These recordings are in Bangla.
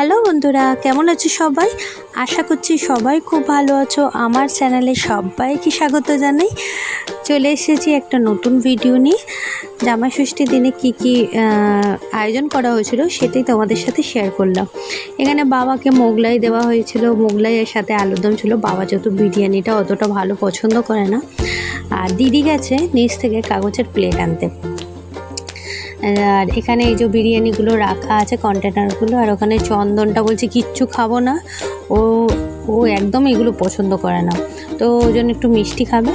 হ্যালো বন্ধুরা, কেমন আছো সবাই? আশা করছি সবাই খুব ভালো আছো। আমার চ্যানেলে সবাইকে স্বাগত জানাই। চলে এসেছি একটা নতুন ভিডিও নিয়ে। জামাই ষষ্ঠীর দিনে কি আয়োজন করা হয়েছিল সেটাই তোমাদের সাথে শেয়ার করলাম। এখানে বাবাকে মোগলাই দেওয়া হয়েছিল, মোগলাইয়ের সাথে আলুরদম ছিল। বাবা যেহেতু বিরিয়ানিটা অতটা ভালো পছন্দ করে না, আর দিদি গেছে নিচ থেকে কাগজের প্লেট আনতে। আর এখানে এই যে বিরিয়ানিগুলো রাখা আছে কন্টেনারগুলো, আর ওখানে চন্দনটা বলছে কিচ্ছু খাবো না, ও ও একদম এগুলো পছন্দ করে না, তো ওই জন্য একটু মিষ্টি খাবে।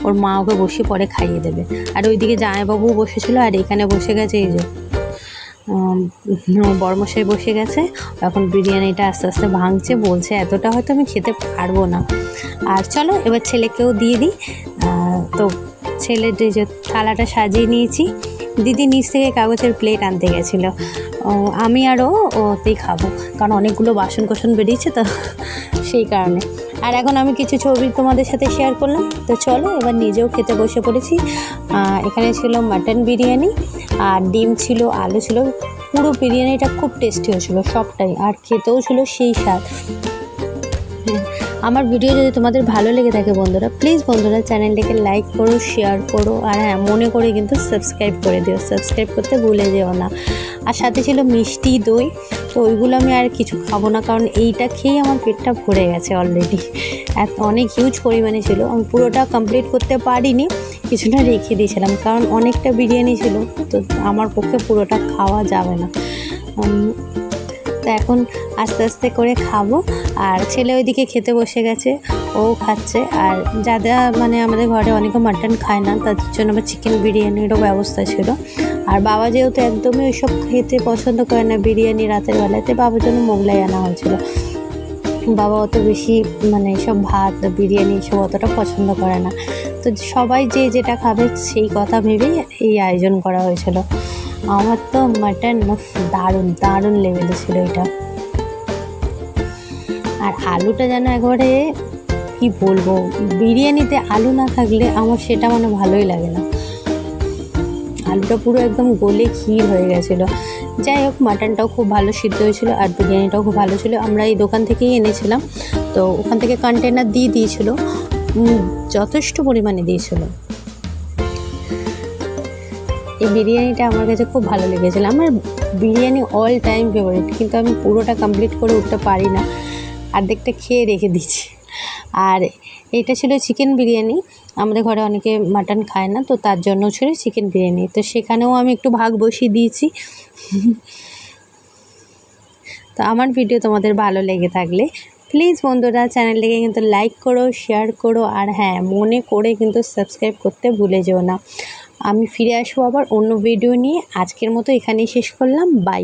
ওর মা ওকে বসে পরে খাইয়ে দেবে। আর ওইদিকে জামাইবাবু বসেছিল, আর এখানে বসে গেছে এই যে বড়মশাই বসে গেছে। এখন বিরিয়ানিটা আস্তে আস্তে ভাঙছে, বলছে এতটা হয়তো আমি খেতে পারবো না। আর চলো এবার ছেলেকেও দিয়ে দিই। তো ছেলের যে থালাটা সাজিয়ে নিয়েছি। দিদি নিচ থেকে কাগজের প্লেট আনতে গেছিলো, আমি আরও ওতেই খাবো, কারণ অনেকগুলো বাসন কোসন বেরিয়েছে তো সেই কারণে। আর এখন আমি কিছু ছবি তোমাদের সাথে শেয়ার করলাম। তো চলো এবার নিজেও খেতে বসে পড়েছি। এখানে ছিল মাটন বিরিয়ানি, আর ডিম ছিল, আলু ছিল। পুরো বিরিয়ানিটা খুব টেস্টি হয়েছিল সবটাই, আর খেতেও ছিল সেই স্বাদ। আমার ভিডিও যদি তোমাদের ভালো লেগে থাকে বন্ধুরা, প্লিজ বন্ধুরা চ্যানেলটাকে লাইক করো, শেয়ার করো, আর হ্যাঁ মনে করে কিন্তু সাবস্ক্রাইব করে দিও, সাবস্ক্রাইব করতে ভুলে যেও না। আর সাথে ছিল মিষ্টি, দই। তো ওইগুলো আমি আর কিছু খাবো না, কারণ এইটা খেয়েই আমার পেটটা ভরে গেছে অলরেডি। অনেক হিউজ পরিমাণে ছিল, আমি পুরোটা কমপ্লিট করতে পারিনি, কিছুটা রেখে দিয়েছিলাম, কারণ অনেকটা বিরিয়ানি ছিল, তো আমার পক্ষে পুরোটা খাওয়া যাবে না। তো এখন আস্তে আস্তে করে খাবো। আর ছেলে ওইদিকে খেতে বসে গেছে, ও খাচ্ছে। আর যারা আমাদের ঘরে অনেকে মাটন খায় না, তাদের জন্য আবার চিকেন বিরিয়ানিরও ব্যবস্থা ছিল। আর বাবা যেহেতু একদমই ওইসব খেতে পছন্দ করে না বিরিয়ানি রাতের বেলাতে, বাবার জন্য মোগলাই আনা হয়েছিল। বাবা অত বেশি সব ভাত বিরিয়ানি সব অতটা পছন্দ করে না, তো সবাই যে যেটা খাবে সেই কথা ভেবেই এই আয়োজন করা হয়েছিল। আমার তো মাটন দারুণ দারুণ লেভেলে ছিল এটা। আর আলুটা যেন একবারে কি বলবো, বিরিয়ানিতে আলু না থাকলে আমার সেটা ভালোই লাগে না। আলুটা পুরো একদম গলে ক্ষীর হয়ে গেছিলো। যাই হোক, মাটনটাও খুব ভালো সিদ্ধ হয়েছিল, আর বিরিয়ানিটাও খুব ভালো ছিল। আমরা এই দোকান থেকেই এনেছিলাম, তো ওখান থেকে কন্টেনার দিয়ে দিয়েছিল, যথেষ্ট পরিমাণে দিয়েছিল। এই বিরিয়ানিটা আমার কাছে খুব ভালো লেগেছিলো। আমার বিরিয়ানি অল টাইম ফেভারিট, কিন্তু আমি পুরোটা কমপ্লিট করে উঠতে পারি না, অর্ধেকটা খেয়ে রেখে দিচ্ছি। আর এটা ছিল চিকেন বিরিয়ানি। আমাদের ঘরে অনেকে মাটন খায় না, তো তার জন্য ছিল চিকেন বিরিয়ানি, তো সেখানেও আমি একটু ভাগ বসিয়ে দিয়েছি। তো আমার ভিডিও তোমাদের ভালো লেগে থাকলে প্লিজ বন্ধুরা চ্যানেলটাকে কিন্তু লাইক করো, শেয়ার করো, আর হ্যাঁ মনে করে কিন্তু সাবস্ক্রাইব করতে ভুলে যেও না। আমি ফিরে আসবো আবার অন্য ভিডিও নিয়ে। আজকের মতো এখানেই শেষ করলাম, বাই।